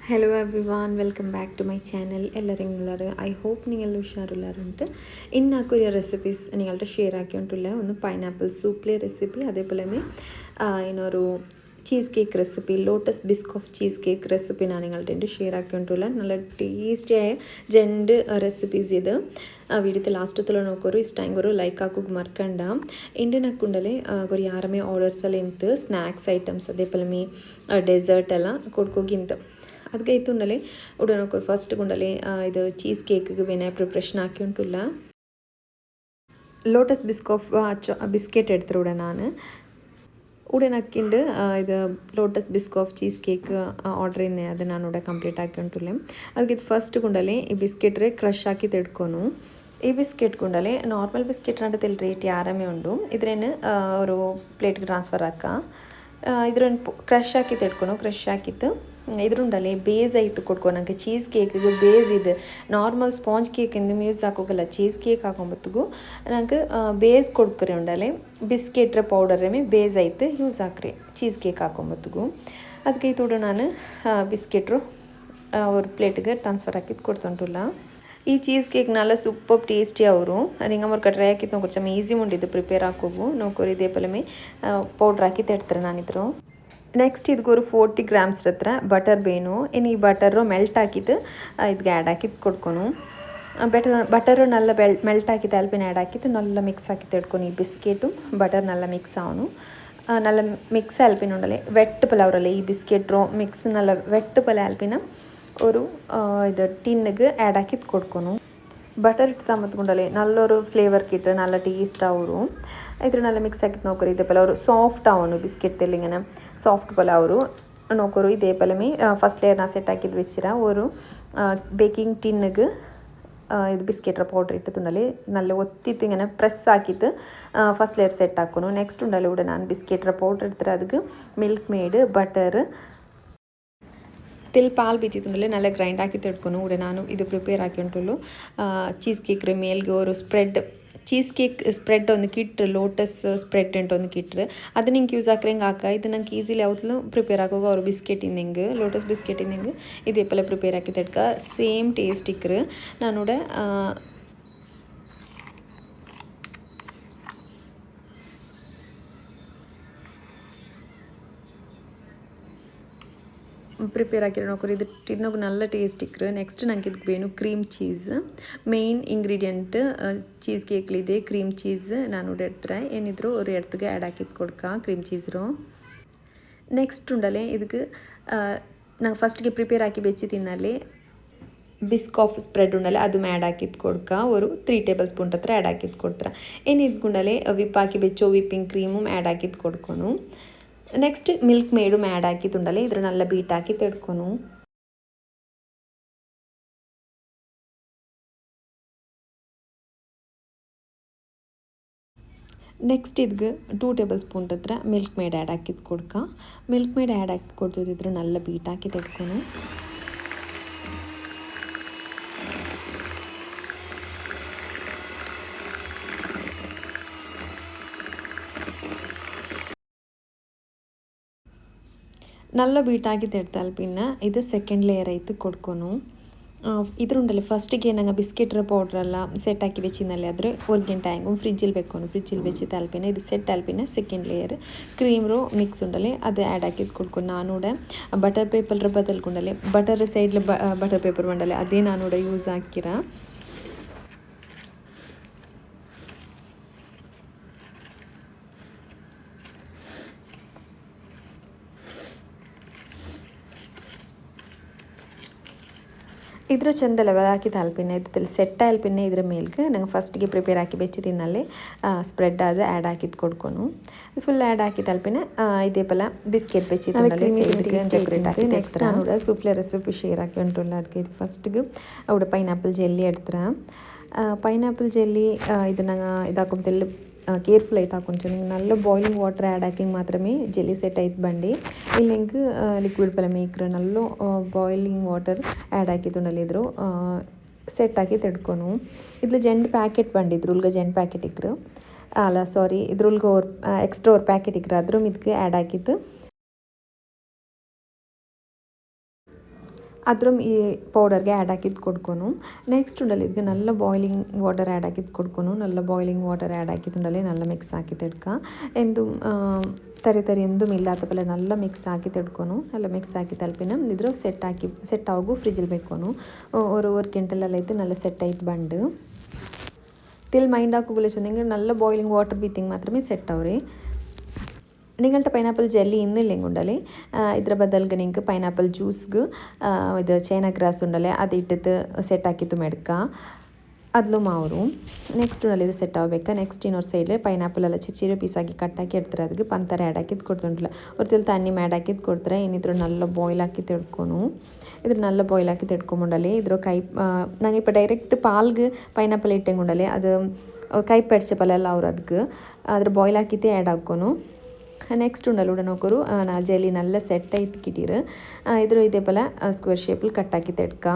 Hello everyone welcome back to my channel എല്ലാവരും I hope നിങ്ങൾ ഉഷാറുള്ളവരുണ്ട് ഇന്നാക്കൊരു recipes നിങ്ങളുടെ ഷെയർ ആക്കിയിട്ടുള്ള ഒന്ന് പൈനാപ്പിൾ സൂപ്പിലെ റെസിപ്പി അതേപോലെ ಇನ್ನೊರು cheese cake recipe lotus biscoff cheese cake ರೆಸಿಪಿನ നിങ്ങളുടെ ഷെയർ ആക്കിയിട്ടുള്ള നല്ല ടേസ്റ്റിയായ രണ്ട് റെസിപ്പീസ് ഇത് വീഡിയോത്തെ ಲಾಸ್ಟಲ್ಲಿ ನೋಕೋರು ಇಷ್ಟಂಗರು ಲೈಕ್ ಹಾಕೋಕೆ ಮರ್ಕಂಡ ಇಂಡಿನಕ್ಕುಂಡಲೆ ಗೊರಿ ಯಾರಮೇ ಆರ್ಡರ್ಸ್ ಎಲ್ಲ ಇಂತು ಸ್ನ್ಯಾಕ್ಸ್ ಐಟಮ್ಸ್ അതേപോലെ ಡೆಸರ್ಟ್ ಎಲ್ಲ ಕೊಡ್ಕೋಗಿಂತ ಅದಕ್ಕೆ ಇತ್ತುಂಡಲೆ ಉಡನೋಕೋರು ಫಸ್ಟ್ ಗುಂಡಲೆ ಇದು ಚೀಸ್ ಕೇಕ್ಗೆ ಬೇನೆ ಪ್ರಿಪ್ರೇಷನ್ ಹಾಕಿ ಉಂಟುಲ್ಲ ಲೋಟಸ್ ಬಿಸ್ಕಾಫ್ ಬಿಸ್ಕೆಟ್ ಎಡ್ತಾರೆ ಉಡ ನಾನು ಉಡನಕ್ಕಿಂಡು ಇದು lotus biscoff cheese cake order ಇನ್ನೇ ಅದು ನಾನು ಉಡ ಕಂಪ್ಲೀಟ್ ಹಾಕಿ ಉಂಟುಲ್ಲೆ ಅದಕ್ಕೆ ಇದು ಫಸ್ಟ್ ಗುಂಡಲೆ ಈ ಬಿಸ್ಕೆಟ್ರೆ ಕ್ರಷ್ ಹಾಕಿ ತೆಡ್ಕೊನು ಈ ಬಿಸ್ಕೆಟ್ ಗುಂಡಲೆ ನಾರ್ಮಲ್ ಬಿಸ್ಕೆಟ್ ಅಂಟದಲ್ಲಿ ರೇಟ್ ಯಾರಮೇ ಉಂಡು ಇದ್ರೇನು ಅವರು ಪ್ಲೇಟ್ಗೆ ಟ್ರಾನ್ಸ್ಫರ್ ಹಾಕ ಇದ್ರನ್ನು ಕ್ರಷ್ ಹಾಕಿ ತೆಡ್ಕೊನು ಕ್ರಷ್ ಹಾಕಿತ್ತು ಇದ್ರುಂಡಲೆ ಬೇಸ್ ಆಯಿತು ಕೊಡ್ಕೊ ನನಗೆ ಚೀಸ್ ಕೇಕಿಗೆ ಬೇಸ್ ಇದು ನಾರ್ಮಲ್ ಸ್ಪಾಂಜ್ ಕೇಕ್ ಇಂದ ಯೂಸ್ ಹಾಕೋಗಲ್ಲ ಚೀಸ್ ಕೇಕ್ ಹಾಕೊಂಬತ್ತಿಗೂ ನನಗೆ ಬೇಸ್ ಕೊಡ್ಕರೆ ಉಂಡಲೆ ಬಿಸ್ಕೆಟ್ರ ಪೌಡರೇ ಬೇಸ್ ಆಯ್ತು ಯೂಸ್ ಹಾಕ್ರಿ ಚೀಸ್ ಕೇಕ್ ಹಾಕೊಂಬತ್ತಿಗೂ ಅದಕ್ಕೆ ಇದು ನಾನು ಬಿಸ್ಕೆಟ್ರು ಅವ್ರ ಪ್ಲೇಟ್ಗೆ ಟ್ರಾನ್ಸ್ಫರ್ ಹಾಕಿದ್ದು ಕೊಡ್ತುಂಟುಲ್ಲ ಈ ಚೀಸ್ ಕೇಕ್ നല്ല ಸೂಪರ್ ಟೇಸ್ಟಿ ಅವರು ನಿಂಗೆ ಟ್ರೈ ಹಾಕಿತ್ತು ಕೊಂಚ ಈಸಿ ಉಂಡಿದ್ದು ಪ್ರಿಪೇರ್ ಹಾಕೋಗು ನೋಕೋರು ಇದೇ ಪಲಮೆ ಪೌಡ್ರ್ ಹಾಕಿ ತೆಡ್ತಾರೆ ನಾನಿದ್ರು ನೆಕ್ಸ್ಟ್ ಇದಕ್ಕೊಂದು 40 ಗ್ರಾಮ್ಸ್ ಹತ್ರ ಬಟರ್ ಬೇನು ಇನ್ನು ಈ ಬಟರು ಮೆಲ್ಟ್ ಹಾಕಿದ್ದು ಇದಕ್ಕೆ ಆ್ಯಡ್ ಹಾಕಿದ್ದು ಕೊಡ್ಕೊನು ಬಟರು ನಲ್ಲ ಮೆಲ್ಟ್ ಹಾಕಿದ್ದು ಅಲ್ಪಿನ ಆ್ಯಡ್ ಹಾಕಿದ್ದು ನಲ್ಲ ಮಿಕ್ಸ್ ಹಾಕಿ ತೆಡ್ಕೊನು ಈ ಬಿಸ್ಕೆಟು ಬಟರ್ ನಲ್ಲ ಮಿಕ್ಸ್ ಅವನು ನಲ್ಲ ಮಿಕ್ಸ್ ಆಲ್ಪಿನ ಉಂಡಲೆ ವೆಟ್ ಪಲ ಅವರಲ್ಲ ಈ ಬಿಸ್ಕೆಟ್ರು ಮಿಕ್ಸ್ ನಲ್ಲ ವೆಟ್ ಪಲ ಆಲ್ಪಿನ ഒരു ഇത് ടിന്നുക്ക് ആഡ് ആക്കി കൊടുക്കുന്നു ബട്ടർ ഇട്ട് തമ്മത്തുകൊണ്ടല്ലേ നല്ലൊരു ഫ്ലേവർ കിട്ടുക നല്ല ടേസ്റ്റ് ആവും ഇത്ര നല്ല മിക്സ് ആക്കി നോക്കರು ഇതേപോലെ ഒരു ಸಾಫ್ಟ್ ಆವನು ಬಿಸ್ಕೆಟ್ ತೆಲ್ಲಿ ഇങ്ങനെ ಸಾಫ್ಟ್ പോലെ ಅವರು നോക്കರು ഇതേപോലെ ഫസ്റ്റ് ലെയർ ನಾ ಸೆಟ್ ಹಾಕಿದ್ದು വെച്ചിರ ഒരു ബേക്കിംഗ് ടിന്നുക്ക് ഇത് ബിസ്ക്കറ്റ് പൗഡർ ഇട്ടിട്ടുണ്ടല്ലേ നല്ല ഒത്തിട്ട് ഇങ്ങനെ പ്രസ് ആക്കിയിട്ട് ഫസ്റ്റ് ലെയർ സെറ്റ് ആക്കുന്നു നെക്സ്റ്റ് ഉണ്ടല്ലോ ഇവിടെ ഞാൻ ബിസ്ക്കറ്റ് പൗഡർ എടുത്തിട്ട് ಅದಕ್ಕೆ ಮಿಲ್ಕ್ ಮೇಡ್ ಬಟರ್ ತಿಲ್ ಪಾಲ್ ಬಿತ್ತಿತ್ತುಂಡಲೆ നല്ല ಗ್ರೈಂಡ್ ಹಾಕಿ ತೆಡ್ಕೊನು ಉಡೆ ನಾನು ಇದು ಪ್ರಿಪೇರ್ ಹಾಕಿ ಉಂಟುಲ್ಲು ಚೀಸ್ ಕೇಕ್ ಮೇಲ್ಗೆ ഒരു ಸ್ಪ್ರೆಡ್ ಚೀಸ್ ಕೇಕ್ ಸ್ಪ್ರೆಡ್ ಒಂದು ಕಿಟ್ರು ಲೋಟಸ್ ಸ್ಪ್ರೆಡ್ ಉಂಟು ಒಂದು ಕಿಟ್ರು ಅದು ನಿಂಗೆ ಯೂಸ್ ಹಾಕ್ರೆ ಹಾಕ ಇದು ನಂಗೆ ಈಸಿಲಿ ಯಾವತ್ತೂ ಪ್ರಿಪೇರ್ ಹಾಕೋಗ ಅವರು ಬಿಸ್ಕೆಟ್ ಇನ್ನಿಂಗೆ ಲೋಟಸ್ ಬಿಸ್ಕೆಟ್ ಇನ್ನಿಂಗೆ ಇದೇ ಪಲ್ಲ ಪ್ರಿಪೇರ್ ಹಾಕಿ ತೆಡ್ಕ ಸೇಮ್ ಟೇಸ್ಟ್ ಇಕ್ರು ನಾನು ಪ್ರಿಪೇರ್ ಹಾಕಿರೋ ನೋಡ್ರಿ ಇದು നല്ല ടേസ്റ്റ് ഇക്കറ് നെക്സ്റ്റ് ഞങ്ങൾക്ക് ಇದಕ್ಕೆ ಬೇನು cream cheese main ingredient cheese ಕೇಕ್ಲಿದೆ ಕ್ರೀಮ್ ಚೀಸ್ ನಾನು എടുത്തറ ಏನಿದ್ರು ഒരു എടുത്തുക ആഡ് ആക്കി കൊടുക്കുക ക്രീം ചീസറോ നെക്സ്റ്റ് ഉണ്ടല്ലേ ಇದಕ್ಕೆ ನಾನು ಫಸ್ಟ್ಗೆ ಪ್ರಿಪೇರ್ ಹಾಕಿ ಬೆಚ್ಚಿ ತಿನ್ನಲೆ ಬಿಸ್ಕಾಫ್ ಸ್ಪ್ರೆಡ್ ಉಂಡಲೆ ಅದು ಆ್ಯಡ್ ಹಾಕಿದ್ದು ಕೊಡ್ಕ ഒരു 3 ಟೇಬಲ್ ಸ್ಪೂನ್ ಹತ್ರ ಆ್ಯಡ್ ಹಾಕಿದ್ದು ಕೊಡ್ತಾರೆ ಏನು ಇದ್ಗುಂಡಲೆ ವಿಪ್ ಹಾಕಿ ಬೆಚ್ಚೋ ವಿಪ್ಪಿಂಗ್ ಕ್ರೀಮು ಆ್ಯಡ್ ಹಾಕಿದ್ದು ಕೊಡ್ಕೊನು ನೆಕ್ಸ್ಟ್ ಮಿಲ್ಕ್ ಮೇಡು ಆ್ಯಡ್ ಹಾಕಿತ್ತುಂಡಲೆ ಇದ್ರ നല്ല ಬೀಟ್ ಹಾಕಿ ತೆಡ್ಕೊನು ನೆಕ್ಸ್ಟ್ ಇದಕ್ಕೆ 2 ಟೇಬಲ್ ಸ್ಪೂನ್ ಹತ್ರ ಮಿಲ್ಕ್ ಮೇಡ್ ಆ್ಯಡ್ ಹಾಕಿದ್ದು ಕೊಡ್ಕ ಮಿಲ್ಕ್ ಮೇಡ್ ಆ್ಯಡ್ ಹಾಕಿ ಕೊಡ್ತಿದ್ರು നല്ല ಬೀಟ್ ಹಾಕಿ ತೆಡ್ಕೊನು നല്ല ബീട്ടാക്കി തെടുത്താൽ പിന്നെ ഇത് സെക്കൻഡ് ലെയർ ആയിട്ട് കൊടുക്കുന്നു ഇതുണ്ടല്ലോ ഫസ്റ്റിಗೆ ನಂಗೆ ಬಿಸ್ಕೆಟ್ ಪೌಡರ್ ಎಲ್ಲ ಸೆಟ್ ಹಾಕಿ വെച്ചിരുന്നല്ലേ ಅದ್ರ 1 ಗಂಟೆ ಆಂಗು ಫ್ರಿಜ್ಜಿൽ വെക്കണം ಫ್ರಿಜ್ಜಿൽ വെച്ച് ತಾಲ್ಪಿನ ಇದು ಸೆಟ್ ಆಲ್ಪಿನ ಸೆಕೆಂಡ್ ಲೇಯರ್ ಕ್ರೀಮ್ ರೋ ಮಿಕ್ಸ್ ಉಂಡಲೆ ಅದು ಆ್ಯಡ್ ಹಾಕಿ ಕೊಡ್ಕೊಂಡು ನಾನೂടെ ಬಟರ್ ಪೇಪರ್ ಬದಲ್ಕೊಂಡಲೆ ಬಟರ್ ಸೈಡ್ಲ ಬಟರ್ ಪೇಪರ್ ಬಂಡಲೆ ಅದೇ ನಾನೂടെ ಯೂಸ್ ಹಾಕಿರ ಇದ್ರ ಚೆಂದ ಲೆವೆಲ್ ಹಾಕಿ ತಾಲ್ಪಿನ ಇದ್ದಲ್ಲಿ ಸೆಟ್ ಆಯ್ಲ್ ಪಿನ್ನೆ ಇದ್ರ ಮೇಲ್ಗೆ ನಂಗೆ ಫಸ್ಟ್ಗೆ ಪ್ರಿಪೇರ್ ಹಾಕಿ ಬೆಚ್ಚಿ ತಿನ್ನಲ್ಲೇ ಸ್ಪ್ರೆಡ್ ಆದ ಆ್ಯಡ್ ಹಾಕಿದ್ದು ಕೊಡ್ಕೊನು ಫುಲ್ ಆ್ಯಡ್ ಹಾಕಿ ತಾಲ್ಪಿನ ಇದೇ ಪಲ ಬಿಸ್ಕೆಟ್ ಬೆಚ್ಚಿ ತಿನ್ನಲ್ಲೇ ಡೆಕೋರೇಟ್ ಹಾಕಿ ನೆಕ್ಸ್ಟ್ ನಾನು ಸೂಪ್ಲೆ ರೆಸಿಪಿ ಶೇರ್ ಹಾಕಿ ಉಂಟುಲ್ಲ ಅದಕ್ಕೆ ಇದು ಫಸ್ಟ್ಗೆ അവിടെ ಪೈನಾಪಲ್ ಜೆಲ್ಲಿ ಎಡ್ತರ ಪೈನಾಪಲ್ ಜೆಲ್ಲಿ ಇದನ್ನ ಇದಾಕೊಂತೆಲ್ಲ ಕೇರ್ಫುಲ್ ಆಯ್ತು ಹಾಕೊಂಚು ನಿಂಗೆ നല്ല ಬಾಯ್ಲಿಂಗ್ ವಾಟರ್ ಆ್ಯಡ್ ಹಾಕಿ ಮಾತ್ರಮೇ ಜೆಲ್ಲಿ ಸೆಟ್ ಆಯ್ತು ಬಂಡಿ ಇಲ್ಲಿಂಗೆ ಲಿಕ್ವಿಡ್ ಪಲ ಮೇಕ್ರ നല്ല ಬಾಯ್ಲಿಂಗ್ ವಾಟರ್ ಆ್ಯಡ್ ಹಾಕಿದ್ದು ಇದ್ರು ಸೆಟ್ ಹಾಕಿ ತೆಡ್ಕೊನು ಇದ್ರಲ್ಲಿ ಜೆಂಡ್ ಪ್ಯಾಕೆಟ್ ಬಂದಿದ್ರು ಉಲ್ಗ ಜೆಂಡ್ ಪ್ಯಾಕೆಟ್ ಇಕ್ರು ಅಲ್ಲ ಸಾರಿ ಇದ್ರೊಳ್ಗೆ ಎಕ್ಸ್ಟ್ರಾ ಅವ್ರ ಪ್ಯಾಕೆಟ್ ಇಕ್ರು ಅದ್ರ ಇದಕ್ಕೆ ಆ್ಯಡ್ ಹಾಕಿದ್ದು ಅದ್ರ ಈ ಪೌಡರ್ಗೆ ಆ್ಯಡ್ ಹಾಕಿದ್ದು ಕೊಡ್ಕೊನು. ನೆಕ್ಸ್ಟ್ ಉಂಡಲ್ಲಿ ಇದಕ್ಕೆ ನಲ್ಲ ಬಾಯ್ಲಿಂಗ್ ವಾಟರ್ ಆ್ಯಡ್ ಹಾಕಿದ್ದು ಕೊಡ್ಕೊನು. ನಲ್ಲ ಬಾಯ್ಲಿಂಗ್ ವಾಟರ್ ಆ್ಯಡ್ ಹಾಕಿದ್ದುಂಡಲ್ಲಿ ನಲ್ಲ ಮಿಕ್ಸ್ ಹಾಕಿ ತಿಡ್ಕ ಎಂದು ತರಿ ತರಿ ಎಂದು ಮಿಲ್ಲಾತ ಪಲ್ಲ ನಲ್ಲ ಮಿಕ್ಸ್ ಹಾಕಿ ತಿಡ್ಕೊನು. ನಲ್ಲ ಮಿಕ್ಸ್ ಹಾಕಿ ತಲುಪಿನ ಇದ್ರ ಸೆಟ್ ಆಗು ಫ್ರಿಜ್ಜಿಲ್ ಬೇಕೋನು. ஒரு கிண்டலெல்லாம் இது நல்லா செட் ஆகிட்டு பண்டு தில் மைண்ட் ஆக்குள்ள சொன்னீங்க நல்ல ಬಾಯ್ಲಿಂಗ್ ವಾಟರ್ ಬೀತಿಂಗ್ ಮಾತ್ರಮೇ ಸೆಟ್ ಅವ್ರಿ. ನಿಗಲ್ಟ ಪೈನಾಪಲ್ ಜೆಲ್ಲಿ ಇನ್ನಿಲ್ಲೆಂಗೆ ಉಂಡಲೆ ಇದರ ಬದಲ್ಗೆ ನಿಂಗೆ ಪೈನಾಪಲ್ ಜ್ಯೂಸ್ಗೆ ಇದು ಚೈನಾ ಗ್ರಾಸ್ ಉಂಡಲೆ ಅದು ಇಟ್ಟಿದ್ದು ಸೆಟ್ ಹಾಕಿತ್ತು ಮೆಡ್ಕ ಅದಲು ಮಾವರು. ನೆಕ್ಸ್ಟ್ ಉಂಡಲೆ ಇದು ಸೆಟ್ ಆಗಬೇಕಾ. ನೆಕ್ಸ್ಟ್ ಇನ್ನೊಂದು ಸೈಡ್ಲೆ ಪೈನಾಪಲ್ ಎಲ್ಲ ಚಿರಿ ಪೀಸಾಗಿ ಕಟ್ಟಾಕಿ ಇಡ್ತಾರೆ. ಅದಕ್ಕೆ ಪಂತರ ಆ್ಯಡ್ ಹಾಕಿದ್ದು ಕೊಡ್ತುಂಟಿಲ್ಲ ಹೊರತಿಲ್ ತಣ್ಣಿ ಮ್ಯಾಡ್ ಹಾಕಿದ್ದು ಕೊಡ್ತಾರೆ. ಏನಿದ್ರು ನಲ್ಲ ಬಾಯ್ಲ್ ಹಾಕಿ ತಿಳ್ಕೊನು. ಇದ್ರ ನಲ್ಲ ಬಾಯ್ಲ್ ಹಾಕಿ ತಿಡ್ಕೊಂಬುಂಡಲೆ ಇದ್ರ ಕೈ ನಂಗೆ ಇಪ್ಪ ಡೈರೆಕ್ಟ್ ಪಾಲ್ಗೆ ಪೈನಾಪಲ್ ಇಟ್ಟಂಗುಂಡಲೆ ಅದು ಕೈ ಪೆಡ್ಚೆ ಪಲ್ಲೆಲ್ಲ ಅವ್ರು ಅದಕ್ಕೆ ಅದ್ರ ಬಾಯ್ಲ್ ಹಾಕಿತ್ತೇ ಆ್ಯಡ್ ಹಾಕೋನು. ನೆಕ್ಸ್ಟ್ ಉಂಡಲ್ಲ ಉಡ ನೋಕರು ನಾ ಜೆಲ್ಲಿ ನಲ್ಲ ಸೆಟ್ ಐತಿ ಕಿಟೀರು ಇದ್ರ ಇದೇ ಪಲ ಸ್ಕ್ವೇರ್ ಶೇಪಲ್ಲಿ ಕಟ್ ಹಾಕಿ ತೆಡ್ಕ.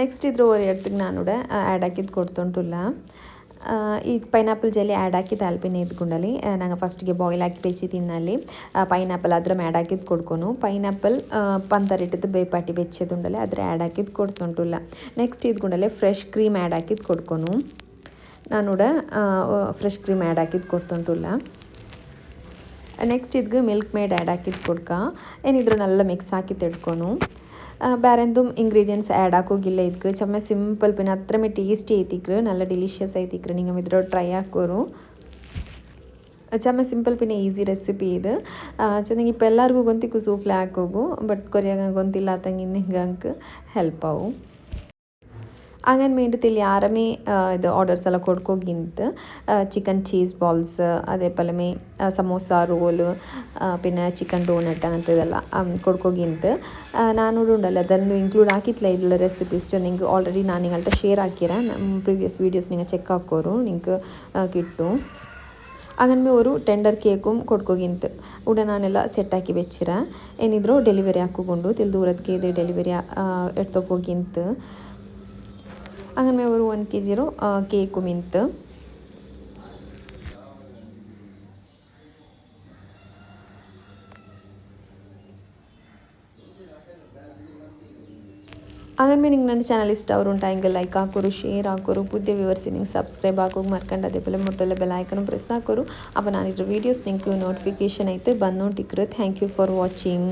ನೆಕ್ಸ್ಟ್ ಇದ್ರ ஒரு இடத்துக்கு ನಾನೂಡ ಆ್ಯಡ್ ಹಾಕಿದ್ದು ಕೊಡ್ತುಂಟುಲ್ಲ ಈ ಪೈನಾಪಲ್ ಜೆಲ್ಲಿ ಆ್ಯಡ್ ಹಾಕಿ ತಾಲ್ಪಿನ ಇದ್ಕೊಂಡಲ್ಲಿ ನಂಗೆ ಫಸ್ಟಿಗೆ ಬಾಯ್ಲ್ ಹಾಕಿ ಬೆಚ್ಚಿ ತಿನ್ನಲ್ಲಿ ಪೈನಾಪಲ್ ಅದ್ರ ಆ್ಯಡ್ ಹಾಕಿದ್ದು ಕೊಡ್ಕೊನು. ಪೈನಾಪಲ್ ಪಂತರಿಟ್ಟಿದ್ದು ಬೇಪಾಟಿ ಬೆಚ್ಚದುಂಡಲೆ ಅದ್ರ ಆ್ಯಡ್ ಹಾಕಿದ್ದು ಕೊಡ್ತುಂಟುಲ್ಲ. ನೆಕ್ಸ್ಟ್ ಇದ್ಕೊಂಡಲ್ಲೇ ಫ್ರೆಶ್ ಕ್ರೀಮ್ ಆ್ಯಡ್ ಹಾಕಿದ್ದು ಕೊಡ್ಕೊನು. ನಾನೂಡ ಫ್ರೆಶ್ ಕ್ರೀಮ್ ಆ್ಯಡ್ ಹಾಕಿದ್ದು ಕೊಡ್ತುಂಟುಲ್ಲ. ನೆಕ್ಸ್ಟ್ ಇದ್ಗೆ ಮಿಲ್ಕ್ ಮೇಡ್ ಆ್ಯಡ್ ಹಾಕಿದ್ದು ಕೊಡ್ಕ ಏನಿದ್ರು ನಲ್ಲ ಮಿಕ್ಸ್ ಹಾಕಿ ತಿಡ್ಕೊನು. ಬೇರೆಂದು ಇಂಗ್ರೀಡಿಯೆಂಟ್ಸ್ ಆ್ಯಡ್ ಹಾಕೋಗಿಲ್ಲ ಇದಕ್ಕೆ ಚಮ್ಮ ಸಿಂಪಲ್ ಪಿನ ಅತ್ರಮೇ ಟೇಸ್ಟಿ ಐತಿಕ್ರು ನಲ್ಲ ಡಿಲಿಷಿಯಸ್ ಐತಿಕ್ರು. ನಿಂಗೆ ಇದ್ರ ಟ್ರೈ ಹಾಕೋರು ಚಮ್ಮ ಸಿಂಪಲ್ ಪಿನ ಈಸಿ ರೆಸಿಪಿ ಇದು ಚೆನ್ನಾಗಿ ಇಪ್ಪ ಎಲ್ಲರಿಗೂ ಗೊಂತಿಕ್ಕು ಸೂಫ್ಲೆ ಹಾಕೋಗು ಬಟ್ ಕೊರಿಯಾಗ ಗೊಂತಿಲ್ಲ ಆತಂಗೆ ಹಿಂಗೆ ಹೆಲ್ಪ್ ಅವು അങ്ങനെ വേണ്ടതിൽ ആരമേ ഇത് ഓർഡേഴ്സ് എല്ലാം കൊടുക്കുകയെന്ന് ചിക്കൻ ചീസ് ബോൾസ് അതേപോലെ സമോസ ರೋಲ್ പിന്നെ ಚಿಕನ್ ಡೋನಟ್ അങ്ങനത്തെ കൊടുക്കുകയെന്ന് ನಾನು ಉಂಡಲ್ಲ ಅದನ್ನು ಇನ್ಕ್ಲೂಡ್ ಹಾಕಿತ್ಲ ಇದೆಲ್ಲ ರೆಸಿಪೀಸ್ ನಿಂಗೆ ಆಲ್ರೆಡಿ ನಾನು ನಿங்கள்ட்ட ಶೇರ್ ಹಾಕಿರ ಪ್ರೀವಿಯಸ್ ವೀಡಿಯೋಸ್ നിങ്ങൾ ಚೆಕ್ ಹಾಕೋರು ನಿಂಗೆ കിട്ടു. അങ്ങനെ ഒരു ടെൻഡർ കേക്കും കൊടുക്കുകയെന്ന് ഇവിടെ ನಾನೆಲ್ಲ ಸೆಟ್ ಹಾಕಿ വെച്ചിರ ಏನಿದ್ರು ಡೆಲಿವರಿ ಹಾಕಿಕೊಂಡು ತಿಲ್ ದೂರದಕ್ಕೆ ಇದು ಡೆಲಿವರಿ ಎಡ್ತೋಗೋಗಿಂತ അങ്ങനെ ഒരു 1 kg കേക്കും ಇಂತ അങ്ങനെ നിങ്ങൾക്ക് ನನ್ನ ಚಾನಲ್ ಇಷ್ಟ ಅವರುಂಟಾയെങ്കിൽ ಲೈಕ್ ಹಾಕೋರು ಶೇರ್ ಹಾಕೋರು പുതിയ വ്യൂവേഴ്സ് നിങ്ങൾ സബ്സ്ക്രൈബ് ആക്കുക മറക്കണ്ട അതേപോലെ മുട്ടുള്ള ಬೆಲ್ ಐಕಾನ್ ಪ್ರೆಸ್ ಹಾಕೋರು അപ്പോൾ ನಾನು ಇದ್ರ ವೀಡಿಯೋಸ್ ನಿಮಗೆ ನೋಟಿಫಿಕೇಶನ್ ಐತೆ ಬಂದು ನೋಟಿಕ್ರು. Thank you for watching.